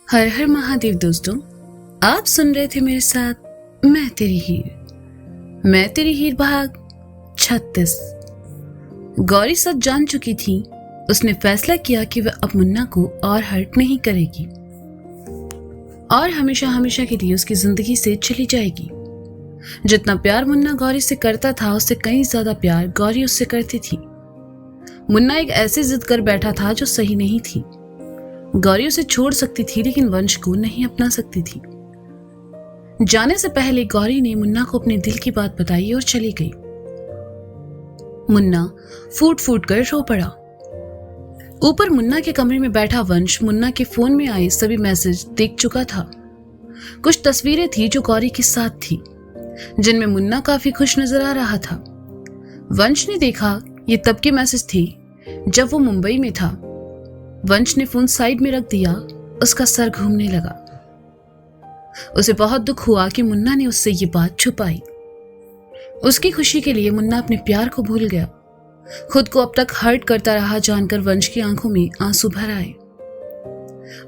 हर हर महादेव दोस्तों, आप सुन रहे थे मेरे साथ मैं तेरी हीर भाग 36। गौरी सच जान चुकी थी। उसने फैसला किया कि वह अब मुन्ना को और हर्ट नहीं करेगी और हमेशा हमेशा के लिए उसकी जिंदगी से चली जाएगी। जितना प्यार मुन्ना गौरी से करता था उससे कहीं ज्यादा प्यार गौरी उससे करती थी। मुन्ना एक ऐसी जिद कर बैठा था जो सही नहीं थी। गौरी उसे छोड़ सकती थी लेकिन वंश को नहीं अपना सकती थी। जाने से पहले गौरी ने मुन्ना को अपने दिल की बात बताई और चली गई। मुन्ना फूट फूट कर रो पड़ा। ऊपर मुन्ना के कमरे में बैठा वंश मुन्ना के फोन में आए सभी मैसेज देख चुका था। कुछ तस्वीरें थी जो गौरी के साथ थी, जिनमें मुन्ना काफी खुश नजर आ रहा था। वंश ने देखा ये तब के मैसेज थे जब वो मुंबई में था। वंश ने फोन साइड में रख दिया। उसका सर घूमने लगा। उसे बहुत दुख हुआ कि मुन्ना ने उससे ये बात छुपाई। उसकी खुशी के लिए मुन्ना अपने प्यार को भूल गया। खुद को अब तक हर्ट करता रहा जानकर वंश की आंखों में आंसू भर आए।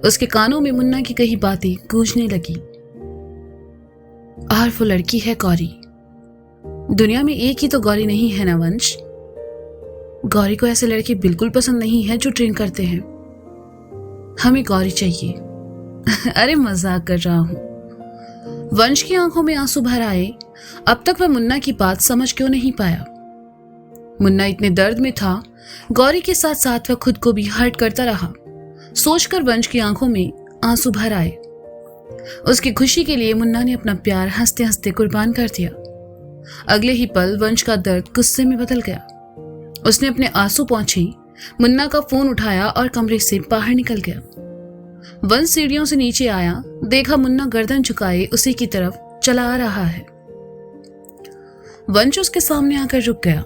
उसके कानों में मुन्ना की कई बातें गूंजने लगी। और वो लड़की है गौरी। दुनिया में एक ही तो गौरी नहीं है ना वंश। गौरी को ऐसे लड़के बिल्कुल पसंद नहीं है जो ड्रिंक करते हैं। हमें गौरी चाहिए। अरे मजाक कर रहा हूं। वंश की आंखों में आंसू भर आए। अब तक वह मुन्ना की बात समझ क्यों नहीं पाया। मुन्ना इतने दर्द में था, गौरी के साथ साथ वह खुद को भी हर्ट करता रहा। सोचकर वंश की आंखों में आंसू भर आए। उसकी खुशी के लिए मुन्ना ने अपना प्यार हंसते हंसते कुर्बान कर दिया। अगले ही पल वंश का दर्द गुस्से में बदल गया। उसने अपने आंसू पोंछे, मुन्ना का फोन उठाया और कमरे से बाहर निकल गया। वंश सीढ़ियों से नीचे आया, देखा मुन्ना गर्दन झुकाए उसी की तरफ चला आ रहा है। वंश उसके सामने आकर रुक गया।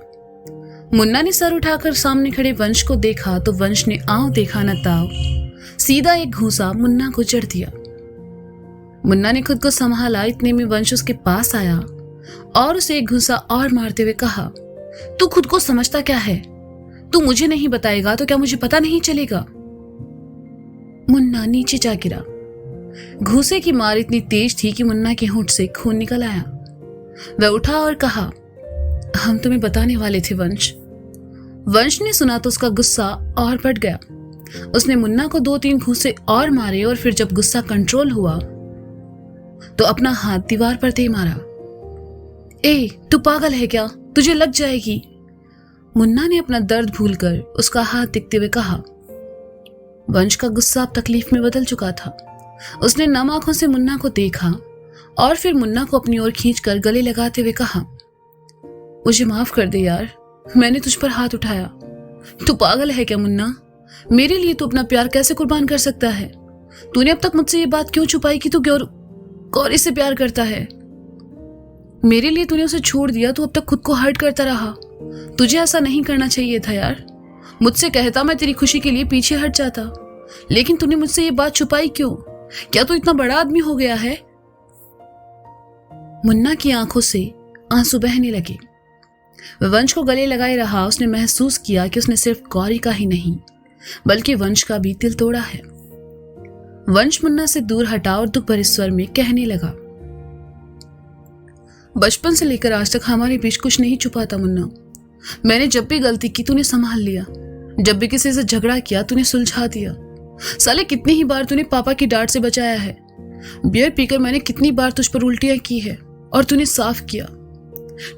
मुन्ना ने सर उठाकर सामने खड़े वंश को देखा तो वंश ने आंव देखा न ताव, सीधा एक घूंसा मुन्ना को जड़ दिया। मुन्ना ने खुद को संभाला। इतने में वंश उसके पास आया और उसे एक घूंसा और मारते हुए कहा, तू खुद को समझता क्या है? तू मुझे नहीं बताएगा तो क्या मुझे पता नहीं चलेगा? मुन्ना नीचे जा गिरा। घूंसे की मार इतनी तेज थी कि मुन्ना के होंठ से खून निकल आया। वह उठा और कहा, हम तुम्हें बताने वाले थे वंश। वंश ने सुना तो उसका गुस्सा और बढ़ गया। उसने मुन्ना को 2-3 घूंसे और मारे और फिर जब गुस्सा कंट्रोल हुआ तो अपना हाथ दीवार पर दे मारा। ए, तू पागल है क्या? तुझे लग जाएगी। मुन्ना ने अपना दर्द भूलकर उसका हाथ दिखते हुए कहा। वंश का गुस्सा अब तकलीफ में बदल चुका था। उसने नम आंखों से मुन्ना को देखा और फिर मुन्ना को अपनी ओर खींचकर गले लगाते हुए कहा, मुझे माफ कर दे यार, मैंने तुझ पर हाथ उठाया। तू पागल है क्या मुन्ना? मेरे लिए तू अपना प्यार कैसे कुर्बान कर सकता है? तूने अब तक मुझसे ये बात क्यों छुपाई कि तू गौरी से प्यार करता है? मेरे लिए तूने उसे छोड़ दिया, तू अब तक खुद को हर्ट करता रहा। तुझे ऐसा नहीं करना चाहिए था यार। मुझसे कहता, मैं तेरी खुशी के लिए पीछे हट जाता। लेकिन तूने मुझसे ये बात छुपाई क्यों? क्या तू इतना बड़ा आदमी हो गया है? मुन्ना की आंखों से आंसू बहने लगे। वह वंश को गले लगाए रहा। उसने महसूस किया कि उसने सिर्फ गौरी का ही नहीं बल्कि वंश का भी दिल तोड़ा है। वंश मुन्ना से दूर हटा और दुख भरे स्वर में कहने लगा, बचपन से लेकर आज तक हमारे बीच कुछ नहीं छुपा था मुन्ना। मैंने जब भी गलती की तूने संभाल लिया। जब भी किसी से झगड़ा किया तूने सुलझा दिया। साले कितनी ही बार तूने पापा की डांट से बचाया है। बियर पीकर मैंने कितनी बार तुझ पर उल्टियां की है और तूने साफ किया।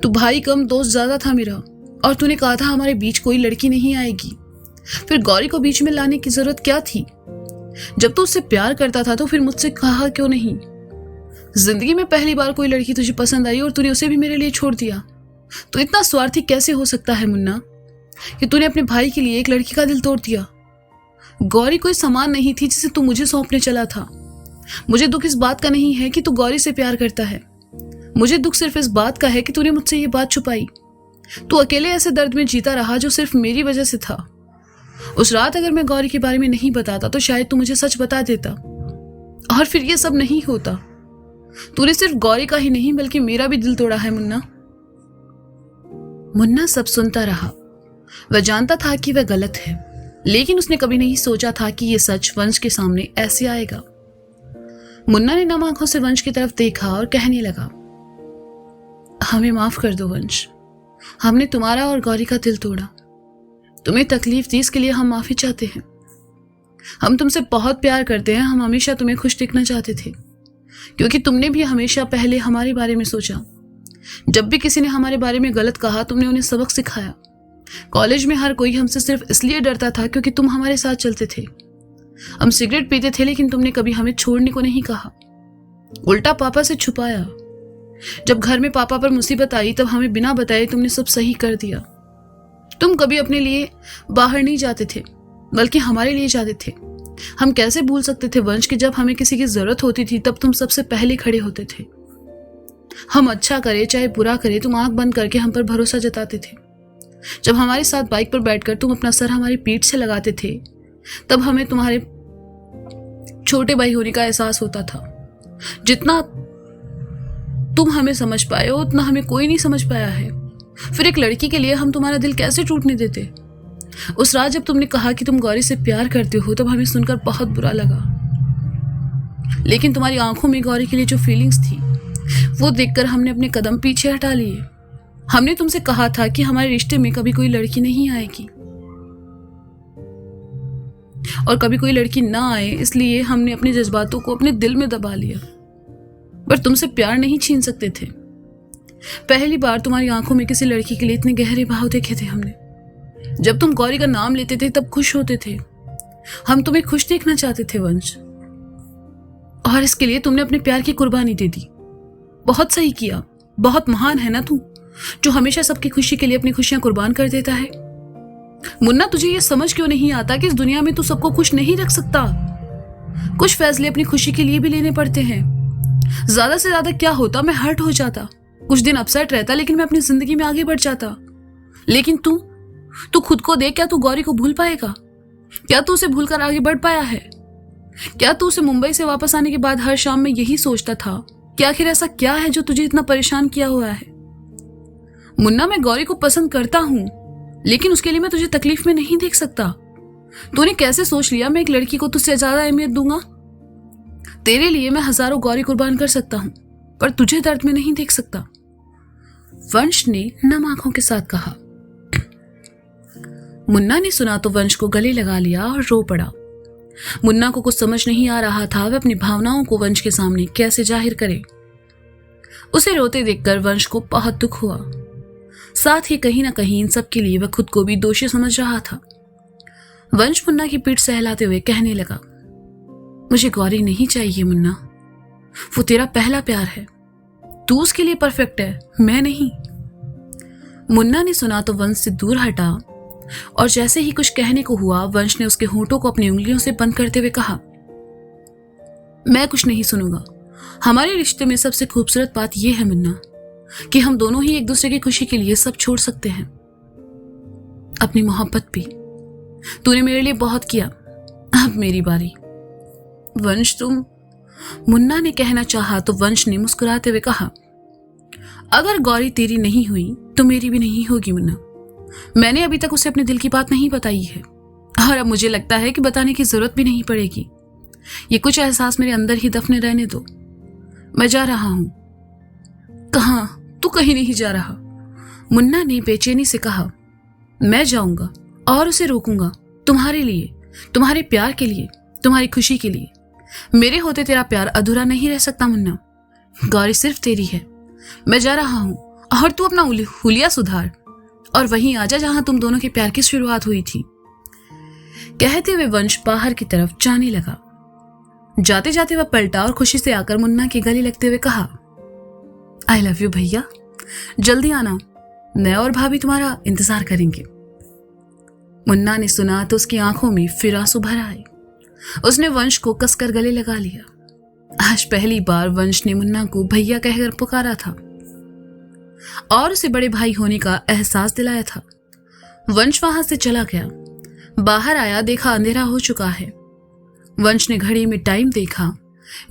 तू भाई कम दोस्त ज्यादा था मेरा और तूने कहा था हमारे बीच कोई लड़की नहीं आएगी। फिर गौरी को बीच में लाने की जरूरत क्या थी? जब तू उससे प्यार करता था तो फिर मुझसे कहा क्यों नहीं? जिंदगी में पहली बार कोई लड़की तुझे पसंद आई और तूने उसे भी मेरे लिए छोड़ दिया। तो इतना स्वार्थी कैसे हो सकता है मुन्ना कि तूने अपने भाई के लिए एक लड़की का दिल तोड़ दिया? गौरी कोई सामान नहीं थी जिसे तू मुझे सौंपने चला था। मुझे दुख इस बात का नहीं है कि तू गौरी से प्यार करता है। मुझे दुख सिर्फ इस बात का है कि तूने मुझसे ये बात छुपाई। तू अकेले ऐसे दर्द में जीता रहा जो सिर्फ मेरी वजह से था। उस रात अगर मैं गौरी के बारे में नहीं बताता तो शायद तू मुझे सच बता देता और फिर ये सब नहीं होता। तूने सिर्फ गौरी का ही नहीं बल्कि मेरा भी दिल तोड़ा है मुन्ना। मुन्ना सब सुनता रहा। वह जानता था कि वह गलत है, लेकिन उसने कभी नहीं सोचा था कि यह सच वंश के सामने ऐसे आएगा। मुन्ना ने नम आंखों से वंश की तरफ देखा और कहने लगा, हमें माफ कर दो वंश, हमने तुम्हारा और गौरी का दिल तोड़ा, तुम्हें तकलीफ दी, इसके लिए हम माफी चाहते हैं। हम तुमसे बहुत प्यार करते हैं, हम हमेशा तुम्हें खुश देखना चाहते थे, क्योंकि तुमने भी हमेशा पहले हमारे बारे में सोचा। जब भी किसी ने हमारे बारे में गलत कहा, तुमने उन्हें सबक सिखाया। कॉलेज में हर कोई हमसे सिर्फ इसलिए डरता था क्योंकि तुम हमारे साथ चलते थे। हम सिगरेट पीते थे, लेकिन तुमने कभी हमें छोड़ने को नहीं कहा, उल्टा पापा से छुपाया। जब घर में पापा पर मुसीबत आई, तब हमें बिना बताए तुमने सब सही कर दिया। तुम कभी अपने लिए बाहर नहीं जाते थे, बल्कि हमारे लिए जाते थे। हम कैसे भूल सकते थे वंश कि जब हमें किसी की जरूरत होती थी, तब तुम सबसे पहले खड़े होते थे। हम अच्छा करे चाहे बुरा करे, तुम आंख बंद करके हम पर भरोसा जताते थे। जब हमारे साथ बाइक पर बैठकर तुम अपना सर हमारी पीठ से लगाते थे, तब हमें तुम्हारे छोटे भाई होने का एहसास होता था। जितना तुम हमें समझ पाए हो, उतना हमें कोई नहीं समझ पाया है। फिर एक लड़की के लिए हम तुम्हारा दिल कैसे टूटने देते। उस रात जब तुमने कहा कि तुम गौरी से प्यार करते हो, तब हमें सुनकर बहुत बुरा लगा, लेकिन तुम्हारी आंखों में गौरी के लिए जो फीलिंग्स थी, वो देखकर हमने अपने कदम पीछे हटा लिए। हमने तुमसे कहा था कि हमारे रिश्ते में कभी कोई लड़की नहीं आएगी, और कभी कोई लड़की ना आए, इसलिए हमने अपने जज्बातों को अपने दिल में दबा लिया। पर तुमसे प्यार नहीं छीन सकते थे। पहली बार तुम्हारी आंखों में किसी लड़की के लिए इतने गहरे भाव देखे थे हमने। जब तुम गौरी का नाम लेते थे, तब खुश होते थे। हम तुम्हें खुश देखना चाहते थे वंश, और इसके लिए तुमने अपने प्यार की कुर्बानी दे दी। बहुत सही किया, बहुत महान है ना तू, जो हमेशा सबकी खुशी के लिए अपनी खुशियां कुर्बान कर देता है। मुन्ना, तुझे ये समझ क्यों नहीं आता कि इस दुनिया में तू सबको खुश नहीं रख सकता। कुछ फैसले अपनी खुशी के लिए भी लेने पड़ते हैं। ज्यादा से ज्यादा क्या होता, मैं हर्ट हो जाता, कुछ दिन अपसेट रहता, लेकिन मैं अपनी जिंदगी में आगे बढ़ जाता। लेकिन तू खुद को देख, क्या तू गौरी को भूल पाएगा? क्या तू उसे भूलकर आगे बढ़ पाया है? क्या तू उसे मुंबई से वापस आने के बाद हर शाम में यही सोचता था कि आखिर ऐसा क्या है जो तुझे इतना परेशान किया हुआ है? मुन्ना, मैं गौरी को पसंद करता हूं, लेकिन उसके लिए मैं तुझे तकलीफ में नहीं देख सकता। तूने कैसे सोच लिया मैं एक लड़की को तुझसे ज्यादा अहमियत दूंगा? तेरे लिए मैं हजारों गौरी कुर्बान कर सकता हूं, पर तुझे दर्द में नहीं देख सकता, वंश ने नम आंखों के साथ कहा। मुन्ना ने सुना तो वंश को गले लगा लिया और रो पड़ा। मुन्ना को कुछ समझ नहीं आ रहा था वह अपनी भावनाओं को वंश के सामने कैसे जाहिर करे। उसे रोते देखकर वंश को बहुत दुख हुआ। साथ ही कहीं ना कहीं इन सब के लिए वह खुद को भी दोषी समझ रहा था। वंश मुन्ना की पीठ सहलाते हुए कहने लगा, मुझे गौरी नहीं चाहिए मुन्ना, वो तेरा पहला प्यार है, तू उसके लिए परफेक्ट है, मैं नहीं। मुन्ना ने सुना तो वंश से दूर हटा, और जैसे ही कुछ कहने को हुआ, वंश ने उसके होंठों को अपनी उंगलियों से बंद करते हुए कहा, मैं कुछ नहीं सुनूंगा। हमारे रिश्ते में सबसे खूबसूरत बात यह है मुन्ना, कि हम दोनों ही एक दूसरे की खुशी के लिए सब छोड़ सकते हैं, अपनी मोहब्बत भी। तूने मेरे लिए बहुत किया, अब मेरी बारी। वंश, तुम, मुन्ना ने कहना चाहा तो वंश ने मुस्कुराते हुए कहा, अगर गौरी तेरी नहीं हुई तो मेरी भी नहीं होगी मुन्ना। मैंने अभी तक उसे अपने दिल की बात नहीं बताई है, और अब मुझे लगता है कि बताने की जरूरत भी नहीं पड़ेगी। ये कुछ एहसास मेरे अंदर ही दफने रहने दो। मैं जा रहा हूं। कहां? तू कहीं नहीं जा रहा, मुन्ना ने बेचैनी से कहा। मैं जाऊंगा और उसे रोकूंगा, तुम्हारे लिए, तुम्हारे प्यार के लिए, तुम्हारी खुशी के लिए। मेरे होते तेरा प्यार अधूरा नहीं रह सकता मुन्ना। गौरी सिर्फ तेरी है। मैं जा रहा हूं, और तू अपना हुलिया सुधार और वहीं आजा जहां तुम दोनों के प्यार की शुरुआत हुई थी। कहते हुए वंश बाहर की तरफ जाने लगा। जाते जाते वह पलटा और खुशी से आकर मुन्ना के गले लगते हुए कहा, आई लव यू भैया, जल्दी आना, मैं और भाभी तुम्हारा इंतजार करेंगे। मुन्ना ने सुना तो उसकी आंखों में फिर आंसू भर आए। उसने वंश को कसकर गले लगा लिया। आज पहली बार वंश ने मुन्ना को भैया कहकर पुकारा था और उसे बड़े भाई होने का एहसास दिलाया था। वंश वहां से चला गया। बाहर आया, देखा अंधेरा हो चुका है। वंश ने घड़ी में टाइम देखा,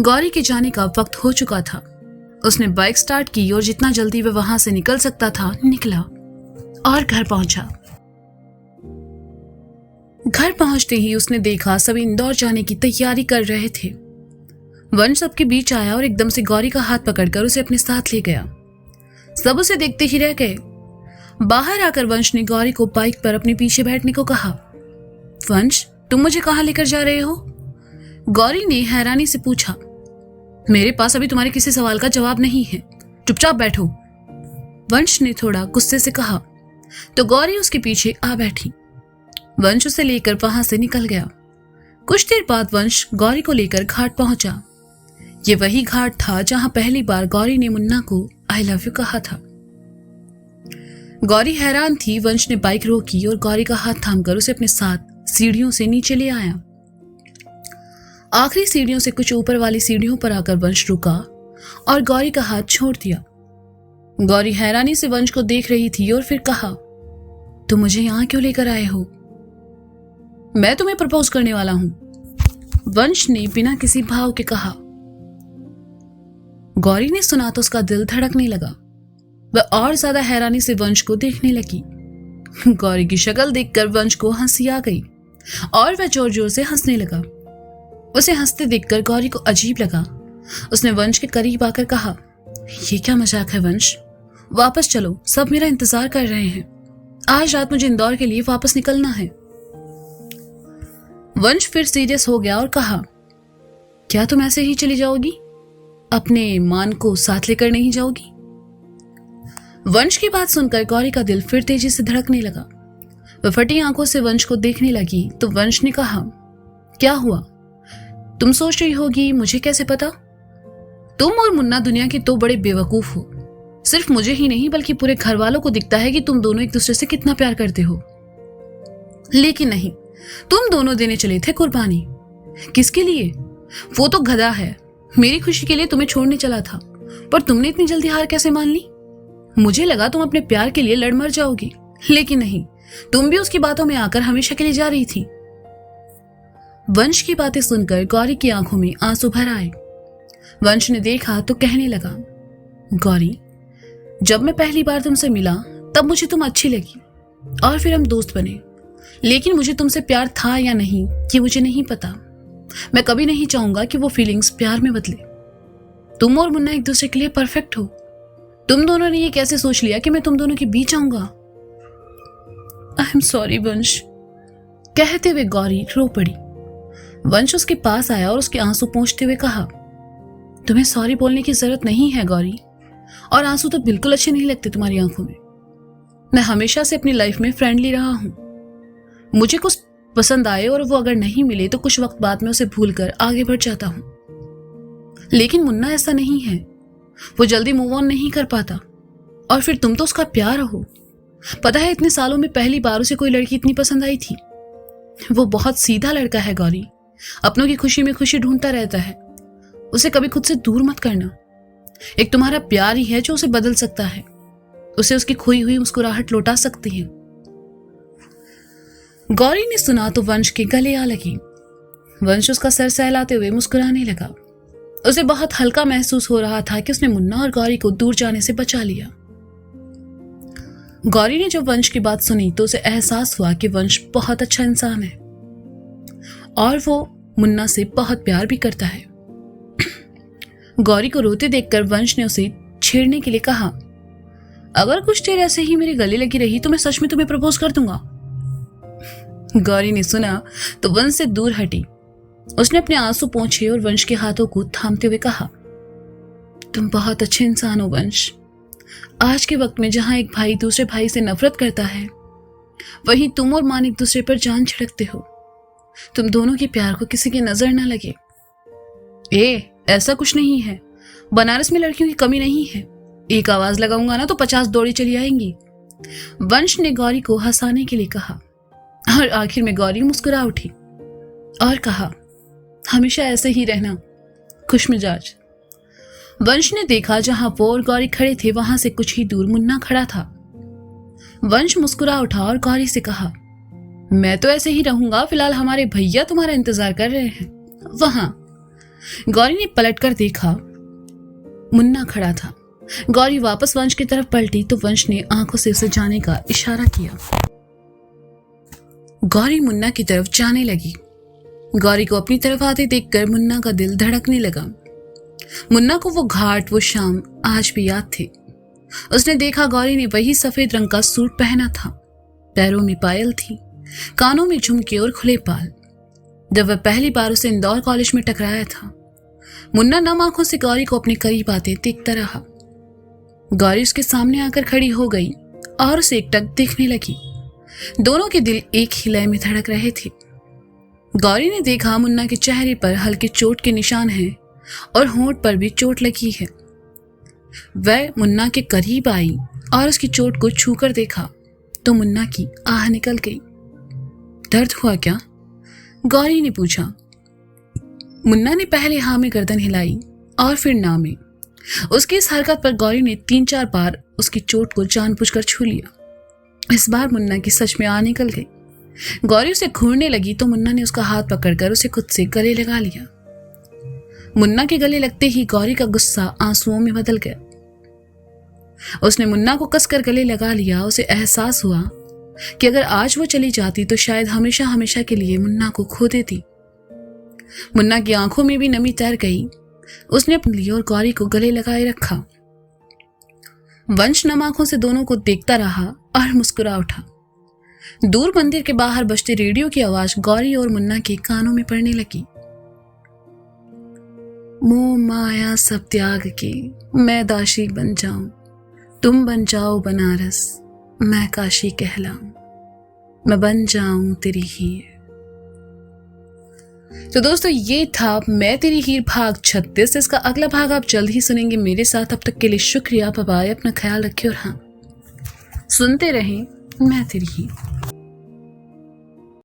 गौरी के जाने का वक्त हो चुका था। उसने बाइक स्टार्ट की और जितना जल्दी वह वहां से निकल सकता था निकला और घर पहुंचा। घर पहुंचते ही उसने देखा सभी इंदौर जाने की तैयारी कर रहे थे। वंश सबके बीच आया और एकदम से गौरी का हाथ पकड़कर उसे अपने साथ ले गया। सब उसे देखते ही रह गए। बाहर आकर वंश ने गौरी को बाइक पर अपने पीछे बैठने को कहा। वंश, तुम मुझे कहाँ लेकर जा रहे हो? गौरी ने हैरानी से पूछा। मेरे पास अभी तुम्हारे किसी सवाल का जवाब नहीं है, चुपचाप बैठो, वंश ने थोड़ा गुस्से से कहा। तो गौरी उसके पीछे आ बैठी। वंश उसे लेकर वहां से निकल गया। कुछ देर बाद वंश गौरी को लेकर घाट पहुंचा। ये वही घाट था जहां पहली बार गौरी ने मुन्ना को आई लव यू कहा था। गौरी हैरान थी। वंश ने बाइक रोकी और गौरी का हाथ थामकर उसे अपने साथ सीढ़ियों से नीचे ले आया। आखिरी सीढ़ियों से कुछ ऊपर वाली सीढ़ियों पर आकर वंश रुका और गौरी का हाथ छोड़ दिया। गौरी हैरानी से वंश को देख रही थी और फिर कहा, तुम मुझे यहां क्यों लेकर आए हो? मैं तुम्हें प्रपोज करने वाला हूं, वंश ने बिना किसी भाव के कहा। गौरी ने सुना तो उसका दिल धड़कने लगा। वह और ज्यादा हैरानी से वंश को देखने लगी। गौरी की शक्ल देखकर वंश को हंसी आ गई और वह जोर जोर से हंसने लगा। उसे हंसते देखकर गौरी को अजीब लगा। उसने वंश के करीब आकर कहा, ये क्या मजाक है वंश? वापस चलो, सब मेरा इंतजार कर रहे हैं। आज रात मुझे इंदौर के लिए वापस निकलना है। वंश फिर सीरियस हो गया और कहा, क्या तुम ऐसे ही चली जाओगी? अपने मान को साथ लेकर नहीं जाओगी? वंश की बात सुनकर गौरी का दिल फिर तेजी से धड़कने लगा। वह फटी आंखों से वंश को देखने लगी तो वंश ने कहा, क्या हुआ? तुम सोच रही होगी मुझे कैसे पता? तुम और मुन्ना दुनिया के दो बड़े बेवकूफ हो। सिर्फ मुझे ही नहीं बल्कि पूरे घर वालों को दिखता है कि तुम दोनों एक दूसरे से कितना प्यार करते हो। लेकिन नहीं, तुम दोनों देने चले थे कुर्बानी। किसके लिए? वो तो गधा है। मेरी खुशी के लिए तुम्हें छोड़ने चला था, पर तुमने इतनी जल्दी हार कैसे मान ली? मुझे लगा तुम अपने प्यार के लिए लड़ मर जाओगी, लेकिन नहीं, तुम भी उसकी बातों में आकर हमेशा के लिए जा रही थी। वंश की बातें सुनकर गौरी की आंखों में आंसू भर आए। वंश ने देखा तो कहने लगा, गौरी, जब मैं पहली बार तुमसे मिला तब मुझे तुम अच्छी लगी और फिर हम दोस्त बने। लेकिन मुझे तुमसे प्यार था या नहीं ये मुझे नहीं पता। मैं कभी नहीं चाहूंगा कि वो फीलिंग्स प्यार में बदले। तुम और मुन्ना एक दूसरे के लिए परफेक्ट हो। तुम दोनों ने ये कैसे सोच लिया कि मैं तुम दोनों के बीच आऊंगा? आई एम सॉरी वंश, कहते हुए गौरी रो पड़ी। वंश उसके पास आया और उसके आंसू पोंछते हुए कहा, तुम्हें सॉरी बोलने की जरूरत नहीं है गौरी, और आंसू तो बिल्कुल अच्छे नहीं लगते तुम्हारी आंखों में। मैं हमेशा से अपनी लाइफ में फ्रेंडली रहा हूं। मुझे कुछ पसंद आए और वो अगर नहीं मिले तो कुछ वक्त बाद में उसे भूलकर आगे बढ़ जाता हूं। लेकिन मुन्ना ऐसा नहीं है। वो जल्दी मूव ऑन नहीं कर पाता, और फिर तुम तो उसका प्यार हो। पता है, इतने सालों में पहली बार उसे कोई लड़की इतनी पसंद आई थी। वो बहुत सीधा लड़का है गौरी, अपनों की खुशी में खुशी ढूंढता रहता है। उसे कभी खुद से दूर मत करना। एक तुम्हारा प्यार ही है जो उसे बदल सकता है, उसे उसकी खोई हुई मुस्कुराहट लौटा सकती है। गौरी ने सुना तो वंश के गले आ लगी। वंश उसका सर सहलाते हुए मुस्कुराने लगा। उसे बहुत हल्का महसूस हो रहा था कि उसने मुन्ना और गौरी को दूर जाने से बचा लिया। गौरी ने जब वंश की बात सुनी तो उसे एहसास हुआ कि वंश बहुत अच्छा इंसान है और वो मुन्ना से बहुत प्यार भी करता है। गौरी को रोते देखकर वंश ने उसे छेड़ने के लिए कहा, अगर कुछ देर ऐसे ही मेरे गले लगी रही तो मैं सच में तुम्हें प्रपोज कर दूंगा। गौरी ने सुना तो वंश से दूर हटी। उसने अपने आंसू पोंछे और वंश के हाथों को थामते हुए कहा, तुम बहुत अच्छे इंसान हो वंश। आज के वक्त में जहां एक भाई दूसरे भाई से नफरत करता है, वहीं तुम और मान एक दूसरे पर जान छिड़कते हो। तुम दोनों के प्यार को किसी की नजर न लगे। ऐसा कुछ नहीं है। बनारस में लड़कियों की कमी नहीं है। एक आवाज लगाऊंगा ना तो 50 दौड़ी चली आएंगी। वंश ने गौरी को हंसाने के लिए कहा और आखिर में गौरी मुस्कुरा उठी और कहा, हमेशा ऐसे ही रहना, खुश मिजाज। वंश ने देखा जहां वो और गौरी खड़े थे वहां से कुछ ही दूर मुन्ना खड़ा था। वंश मुस्कुरा उठा और गौरी से कहा, मैं तो ऐसे ही रहूंगा, फिलहाल हमारे भैया तुम्हारा इंतजार कर रहे हैं वहां। गौरी ने पलटकर देखा, मुन्ना खड़ा था। गौरी वापस वंश की तरफ पलटी तो वंश ने आंखों से उसे जाने का इशारा किया। गौरी मुन्ना की तरफ जाने लगी। गौरी को अपनी तरफ आते देखकर मुन्ना का दिल धड़कने लगा। मुन्ना को वो घाट, वो शाम आज भी याद थी। उसने देखा गौरी ने वही सफेद रंग का सूट पहना था, पैरों में पायल थी, कानों में झुमके और खुले बाल। जब वह पहली बार उसे इंदौर कॉलेज में टकराया था, मुन्ना नम आंखों से गौरी को अपने करीब आते देखता रहा। गौरी उसके सामने आकर खड़ी हो गई और उसे एकटक देखने लगी। दोनों के दिल एक ही लय में धड़क रहे थे। गौरी ने देखा मुन्ना के चेहरे पर हल्के चोट के निशान हैं और होंठ पर भी चोट लगी है। वह मुन्ना के करीब आई और उसकी चोट को छूकर देखा तो मुन्ना की आह निकल गई। दर्द हुआ क्या? गौरी ने पूछा। मुन्ना ने पहले हाँ में गर्दन हिलाई और फिर ना में। उसकी इस हरकत पर गौरी ने 3-4 बार उसकी चोट को जानबूझकर छू लिया। इस बार मुन्ना की सच में आह निकल गई। गौरी उसे घूरने लगी तो मुन्ना ने उसका हाथ पकड़कर उसे खुद से गले लगा लिया। मुन्ना के गले लगते ही गौरी का गुस्सा आंसुओं में बदल गया। उसने मुन्ना को कसकर गले लगा लिया। उसे एहसास हुआ कि अगर आज वो चली जाती तो शायद हमेशा हमेशा के लिए मुन्ना को खो देती। मुन्ना की आंखों में भी नमी तैर गई। उसने अपने लिए और गौरी को गले लगाए रखा। वंश नम आंखों से दोनों को देखता रहा और मुस्कुरा उठा। दूर मंदिर के बाहर बजते रेडियो की आवाज गौरी और मुन्ना के कानों में पड़ने लगी। मोह माया सब त्याग के मैं दाशी बन जाऊं, तुम बन जाओ बनारस, मैं काशी कहलाऊं, मैं बन जाऊं तेरी हीर। तो दोस्तों ये था मैं तेरी हीर भाग 36। इसका अगला भाग आप जल्द ही सुनेंगे मेरे साथ। तब तक के लिए शुक्रिया। Bye bye. अपना ख्याल रखिए और हाँ, सुनते रहें मैं तेरी हीर।